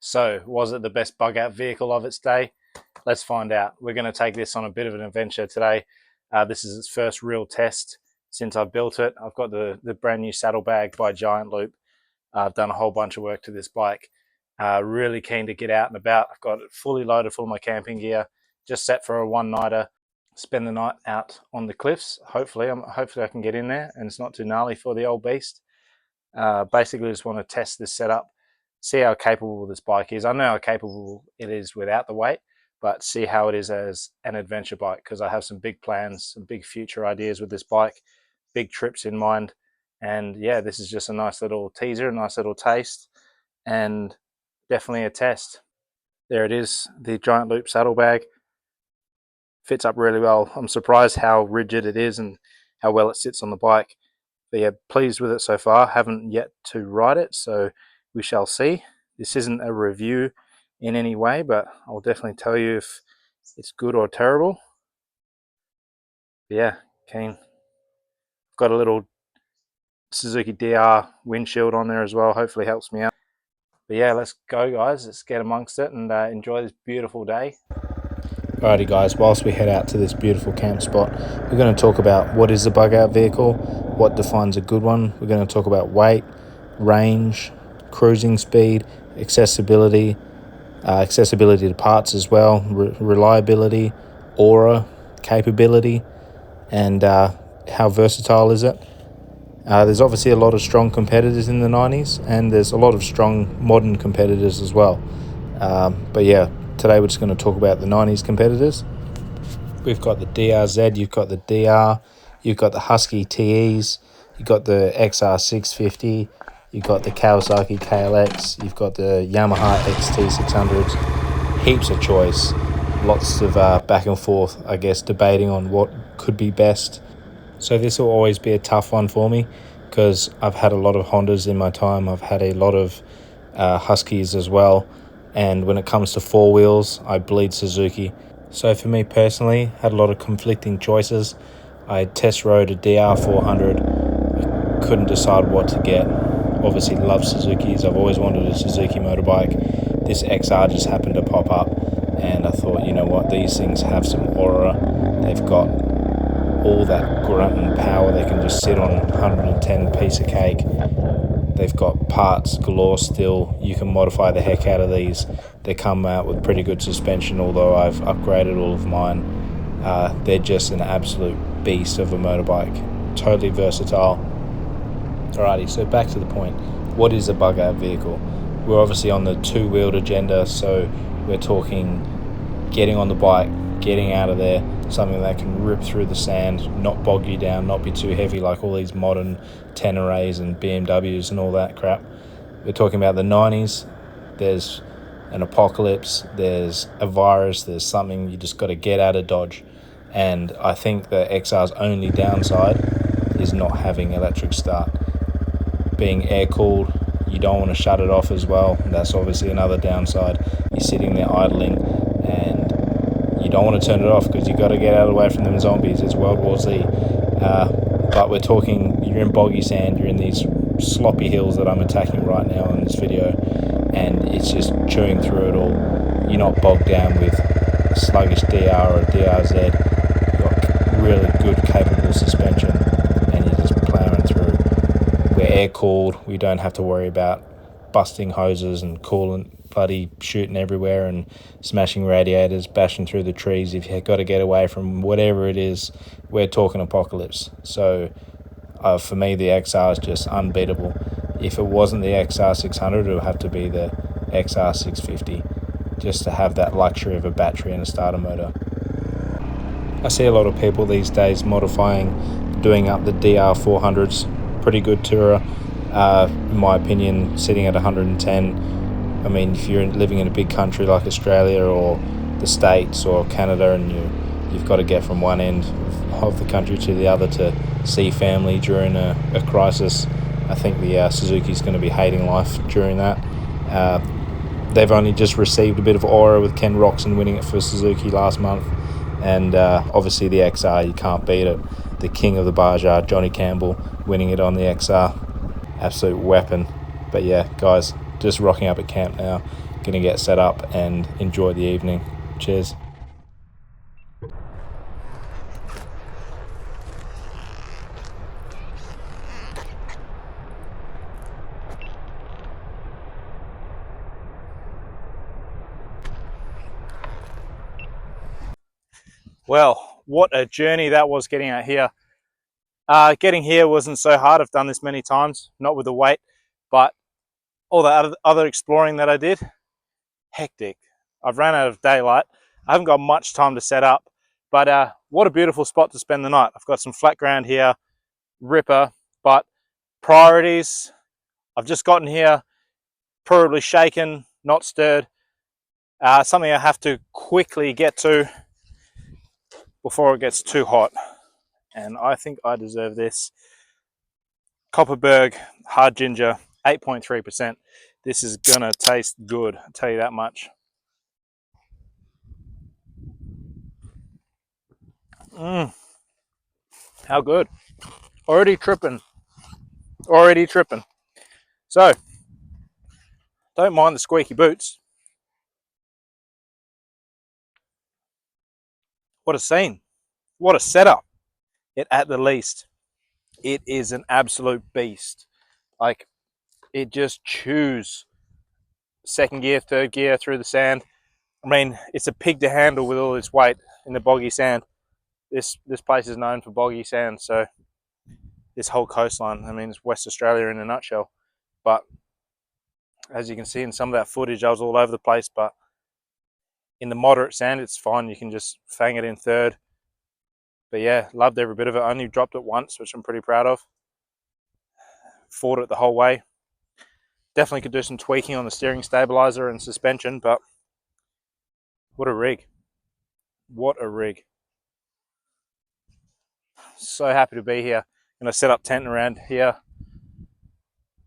So, was it the best bug out vehicle of its day? Let's find out. We're going to take this on a bit of an adventure today. This is its first real test since I built it. I've got the brand new saddlebag by Giant Loop. I've done a whole bunch of work to this bike. Really keen to get out and about. I've got it fully loaded full of my camping gear. Just set for a one-nighter. Spend the night out on the cliffs. Hopefully I can get in there and it's not too gnarly for the old beast. Basically, just want to test this setup, see how capable this bike is. I know how capable it is without the weight, but see how it is as an adventure bike, because I have some big plans, some big future ideas with this bike, big trips in mind. And yeah, this is just a nice little teaser, a nice little taste, and definitely a test. There it is, the Giant Loop saddlebag. Fits up really well. I'm surprised how rigid it is and how well it sits on the bike. But yeah, pleased with it so far. Haven't yet to ride it, so we shall see. This isn't a review in any way, but I'll definitely tell you if it's good or terrible. But yeah, keen. Got a little Suzuki DR windshield on there as well. Hopefully helps me out. But yeah, let's go, guys. Let's get amongst it and enjoy this beautiful day. Alrighty guys, whilst we head out to this beautiful camp spot, we're going to talk about what is a bug out vehicle, what defines a good one. We're going to talk about weight, range, cruising speed, accessibility to parts as well, reliability, aura, capability, and how versatile is it. There's obviously a lot of strong competitors in the 90s, and there's a lot of strong modern competitors as well. But yeah, today we're just going to talk about the 90s competitors. We've got the DRZ, you've got the DR, you've got the Husky TEs, you've got the XR650, you've got the Kawasaki KLX, you've got the Yamaha XT600s. Heaps of choice, lots of back and forth, I guess, debating on what could be best. So this will always be a tough one for me because I've had a lot of Hondas in my time. I've had a lot of Huskies as well. And when it comes to four wheels, I bleed Suzuki. So for me personally, had a lot of conflicting choices. I test rode a DR400. I couldn't decide what to get. Obviously love Suzukis. I've always wanted a Suzuki motorbike. This XR just happened to pop up. And I thought, you know what, these things have some aura. They've got all that grunt and power. They can just sit on 110 piece of cake. They've got parts galore still. You can modify the heck out of these. They come out with pretty good suspension, although I've upgraded all of mine. They're just an absolute beast of a motorbike. Totally versatile. Alrighty, so back to the point. What is a bug out vehicle? We're obviously on the two-wheeled agenda, so we're talking getting on the bike, getting out of there, something that can rip through the sand, not bog you down, not be too heavy like all these modern Tenerés and BMWs and all that crap. We're talking about the 90s. There's an apocalypse, there's a virus, there's something you just got to get out of Dodge. And I think the XR's only downside is not having electric start. Being air-cooled, you don't want to shut it off as well. That's obviously another downside. You're sitting there idling and you don't want to turn it off because you got to get out of the way from them zombies. It's World War Z. But we're talking, you're in boggy sand, you're in these sloppy hills that I'm attacking right now in this video, and it's just chewing through it all. You're not bogged down with a sluggish DR or a DRZ. You've got really good, capable suspension, and you're just plowing through. We're air-cooled. We don't have to worry about busting hoses and coolant bloody shooting everywhere and smashing radiators, bashing through the trees. If you've got to get away from whatever it is, we're talking apocalypse. So for me, the XR is just unbeatable. If it wasn't the XR600, it would have to be the XR650, just to have that luxury of a battery and a starter motor. I see a lot of people these days modifying, doing up the DR400s. Pretty good tourer, in my opinion, sitting at 110. I mean, if you're living in a big country like Australia or the States or Canada, and you've got to get from one end of the country to the other to see family during a crisis, I think the Suzuki's going to be hating life during that. They've only just received a bit of aura with Ken Roxon winning it for Suzuki last month, and obviously the XR, you can't beat it. The king of the Baja, Johnny Campbell, winning it on the XR. Absolute weapon. But yeah, guys, just rocking up at camp now. Gonna get set up and enjoy the evening. Cheers. Well, what a journey that was getting out here. Getting here wasn't so hard. I've done this many times, not with the weight, but all the other exploring that I did, hectic. I've ran out of daylight. I haven't got much time to set up, but what a beautiful spot to spend the night. I've got some flat ground here, ripper, but priorities, I've just gotten here, probably shaken, not stirred. Something I have to quickly get to before it gets too hot. And I think I deserve this. Copperberg hard ginger, 8.3%. This is gonna taste good, I'll tell you that much. How good. Already tripping. So, don't mind the squeaky boots. What a scene. What a setup. It at the least. It is an absolute beast. Like, it just chews second gear, third gear through the sand. I mean, it's a pig to handle with all this weight in the boggy sand. This place is known for boggy sand, so this whole coastline, I mean, it's West Australia in a nutshell. But as you can see in some of that footage, I was all over the place, but in the moderate sand, it's fine. You can just fang it in third. But yeah, loved every bit of it. I only dropped it once, which I'm pretty proud of. Fought it the whole way. Definitely could do some tweaking on the steering stabilizer and suspension, but what a rig. What a rig. So happy to be here. Gonna set up tent around here.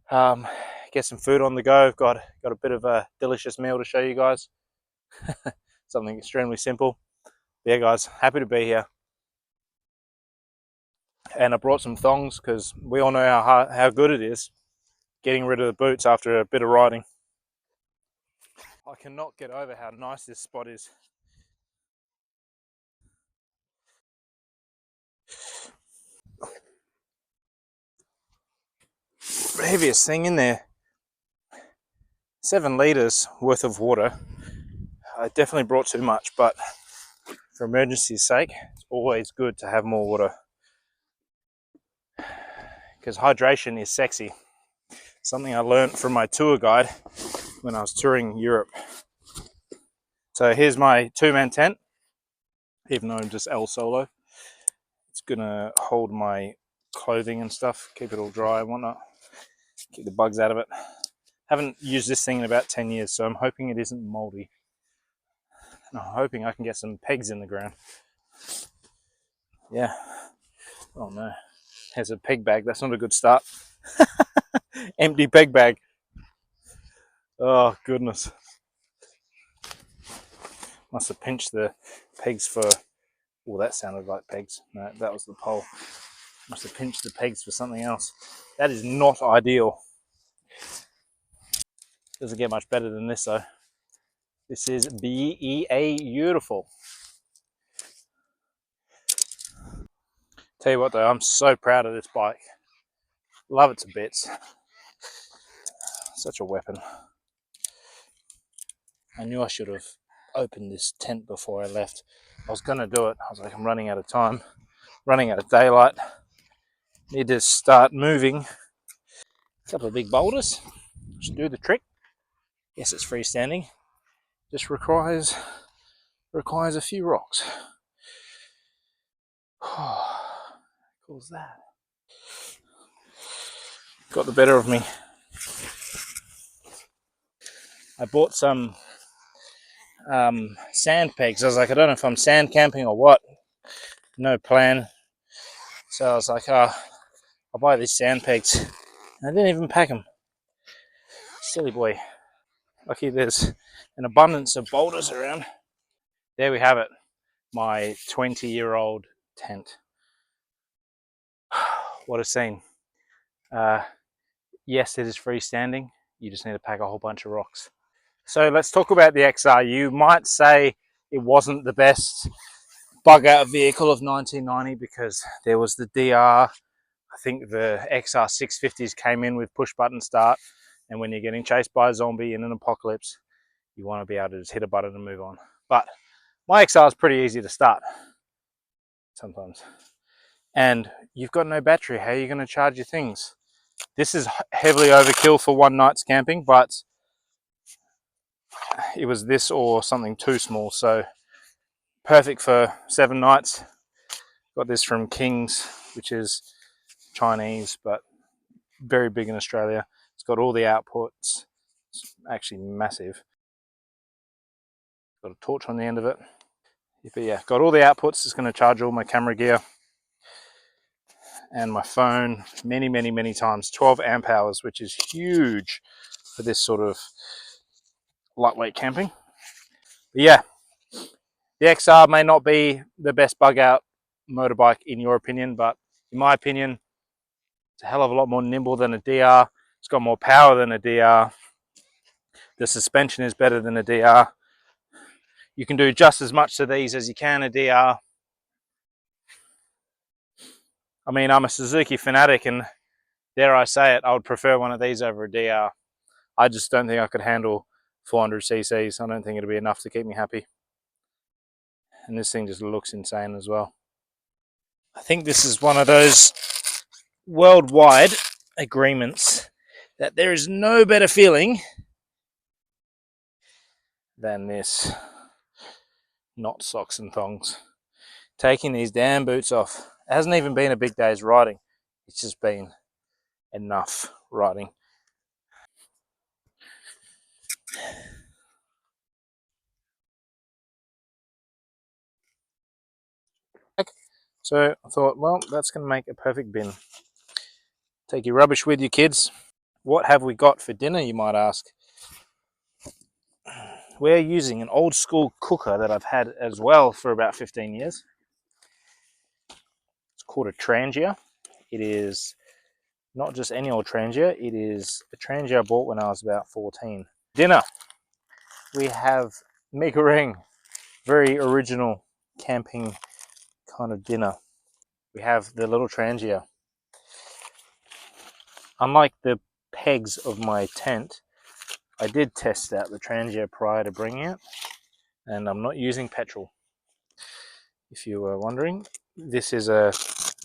Get some food on the go. Got a bit of a delicious meal to show you guys. Something extremely simple. But yeah, guys, happy to be here. And I brought some thongs because we all know how good it is getting rid of the boots after a bit of riding. I cannot get over how nice this spot is. The heaviest thing in there, 7 litres worth of water. I definitely brought too much, but for emergency's sake, it's always good to have more water because hydration is sexy. Something I learned from my tour guide when I was touring Europe. So here's my 2-man tent, even though I'm just El Solo. It's gonna hold my clothing and stuff, keep it all dry and whatnot, keep the bugs out of it. Haven't used this thing in about 10 years, so I'm hoping it isn't moldy. And I'm hoping I can get some pegs in the ground. Yeah. Oh no. There's a peg bag. That's not a good start. Empty peg bag. Oh, goodness. Must have pinched the pegs for... Oh, that sounded like pegs. No, that was the pole. Must have pinched the pegs for something else. That is not ideal. Doesn't get much better than this, though. This is beautiful. Tell you what, though, I'm so proud of this bike. Love it to bits. Such a weapon. I knew I should have opened this tent before I left. I was going to do it. I was like, I'm running out of time, running out of daylight. Need to start moving. A couple of big boulders should do the trick. Yes, it's freestanding. Just requires a few rocks. Cool's that. Got the better of me. I bought some sand pegs. I was like, I don't know if I'm sand camping or what. No plan. So I was like, I'll buy these sand pegs. And I didn't even pack them. Silly boy. Lucky there's an abundance of boulders around. There we have it. My 20-year-old tent. What a scene. Yes, it is freestanding. you just need to pack a whole bunch of rocks. So let's talk about the XR. You might say it wasn't the best bug out vehicle of 1990 because there was the DR. I think the XR650s came in with push button start, and when you're getting chased by a zombie in an apocalypse, you want to be able to just hit a button and move on. But my XR is pretty easy to start sometimes. And you've got no battery. How are you going to charge your things? This is heavily overkill for one night's camping, but it was this or something too small. So perfect for 7 nights. Got this from King's, which is Chinese, but very big in Australia. It's got all the outputs. It's actually massive. Got a torch on the end of it. But yeah, got all the outputs. It's going to charge all my camera gear and my phone many times. 12 amp hours, which is huge for this sort of lightweight camping. But yeah, the XR may not be the best bug out motorbike in your opinion, but in my opinion, it's a hell of a lot more nimble than a DR. It's got more power than a DR. The suspension is better than a DR. You can do just as much to these as you can a DR. I mean, I'm a Suzuki fanatic, and dare I say it, I would prefer one of these over a DR. I just don't think I could handle 400 cc's. I don't think it'd be enough to keep me happy. And this thing just looks insane as well. I think this is one of those worldwide agreements that there is no better feeling than this. Not socks and thongs. Taking these damn boots off. It hasn't even been a big day's riding. It's just been enough riding. So I thought, well, that's going to make a perfect bin. Take your rubbish with you, kids. What have we got for dinner, you might ask? We're using an old school cooker that I've had as well for about 15 years. It's called a Trangia. It is not just any old Trangia, it is a Trangia I bought when I was about 14. Dinner. We have mee goreng, very original camping kind of dinner. We have the little Trangia. Unlike the pegs of my tent, I did test out the Trangia prior to bringing it, and I'm not using petrol. If you were wondering, this is a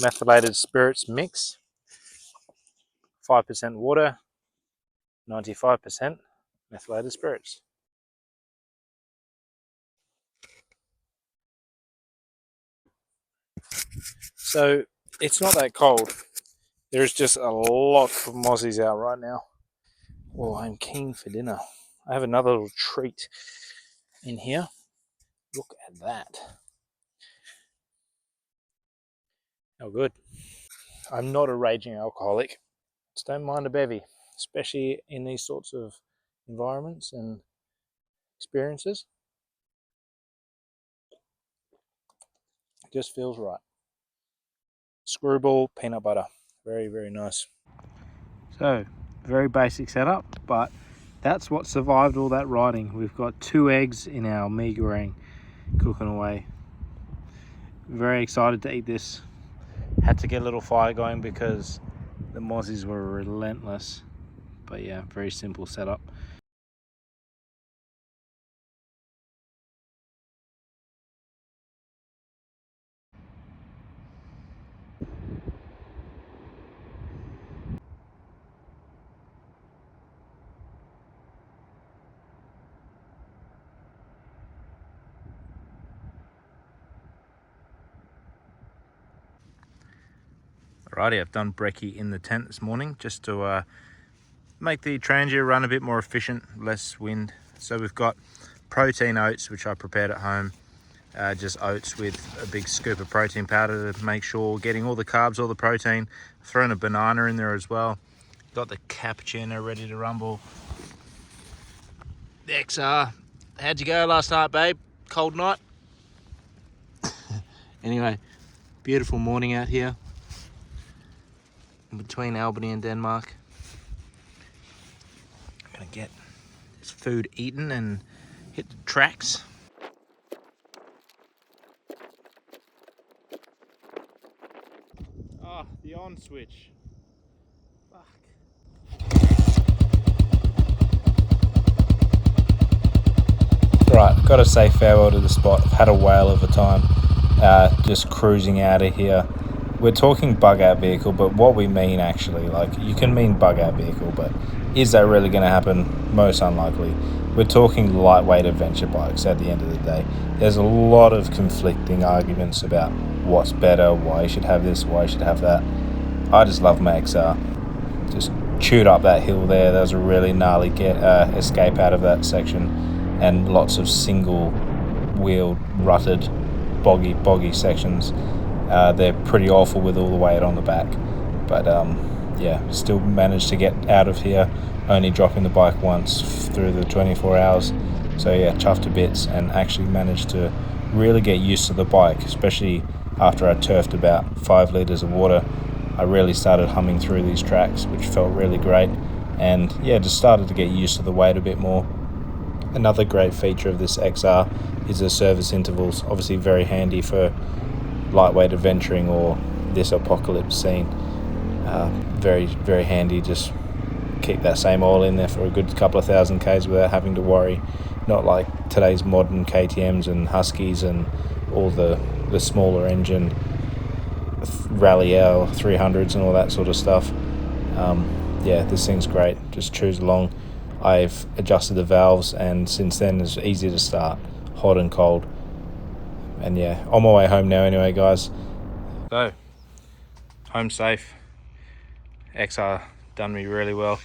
methylated spirits mix, 5% water, 95% methylated spirits. So it's not that cold. There's just a lot of mozzies out right now. Well, I'm keen for dinner. I have another little treat in here. Look at that. How good. I'm not a raging alcoholic. Just don't mind a bevy, especially in these sorts of environments and experiences. It just feels right. Screwball peanut butter. Very nice. So, very basic setup, but that's what survived all that riding. We've got 2 eggs in our mee goreng cooking away. Very excited to eat this. Had to get a little fire going because the mozzies were relentless. But yeah, very simple setup. Alrighty, I've done brekkie in the tent this morning just to make the Trangia run a bit more efficient, less wind. So we've got protein oats, which I prepared at home. Just oats with a big scoop of protein powder to make sure we're getting all the carbs, all the protein. Thrown a banana in there as well. Got the cappuccino ready to rumble. The XR. How'd you go last night, babe? Cold night? Anyway, beautiful morning out here in between Albany and Denmark. Gonna get this food eaten and hit the tracks. Oh, the on switch. Fuck. Right, got to say farewell to the spot. I've had a whale of a time just cruising out of here. We're talking bug out vehicle, but what we mean actually, like, you can mean bug out vehicle, but is that really going to happen? Most unlikely. We're talking lightweight adventure bikes at the end of the day. There's a lot of conflicting arguments about what's better, why you should have this, why you should have that. I just love my XR. Just chewed up that hill there. There was a really gnarly escape out of that section, and lots of single wheeled rutted boggy sections. They're pretty awful with all the weight on the back, but yeah, still managed to get out of here, only dropping the bike once through the 24 hours. So yeah, chuffed to bits, and actually managed to really get used to the bike, especially after I turfed about 5 litres of water. I really started humming through these tracks, which felt really great, and yeah, just started to get used to the weight a bit more. Another great feature of this XR is the service intervals, obviously very handy for lightweight adventuring or this apocalypse scene. Very, very handy. Just keep that same oil in there for a good couple of thousand Ks without having to worry. Not like today's modern KTMs and Huskies and all the smaller engine Rally L 300s and all that sort of stuff. Yeah, this thing's great. Just chews along. I've adjusted the valves, and since then it's easy to start, hot and cold. And yeah, on my way home now anyway, guys. So, home safe. XR done me really well.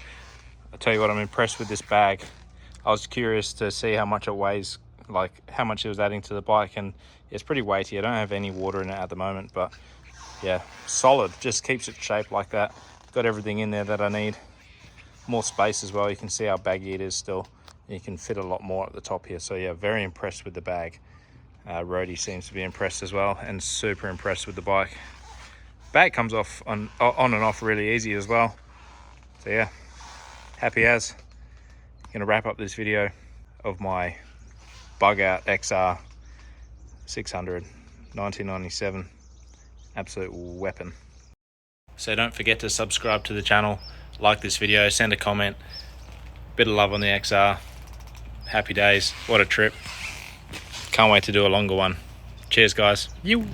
I'll tell you what, I'm impressed with this bag. I was curious to see how much it weighs, like how much it was adding to the bike, and it's pretty weighty. I don't have any water in it at the moment, but yeah, solid. Just keeps it shaped like that. Got everything in there that I need. More space as well. You can see how baggy it is still. You can fit a lot more at the top here. So yeah, very impressed with the bag. Roadie seems to be impressed as well, and super impressed with the bike. Bag comes off on and off really easy as well. So yeah, happy as. Gonna wrap up this video of my bugout XR 600 1997. Absolute weapon. So don't forget to subscribe to the channel, like this video, send a comment. Bit of love on the XR. Happy days. What a trip. Can't wait to do a longer one. Cheers, guys. You.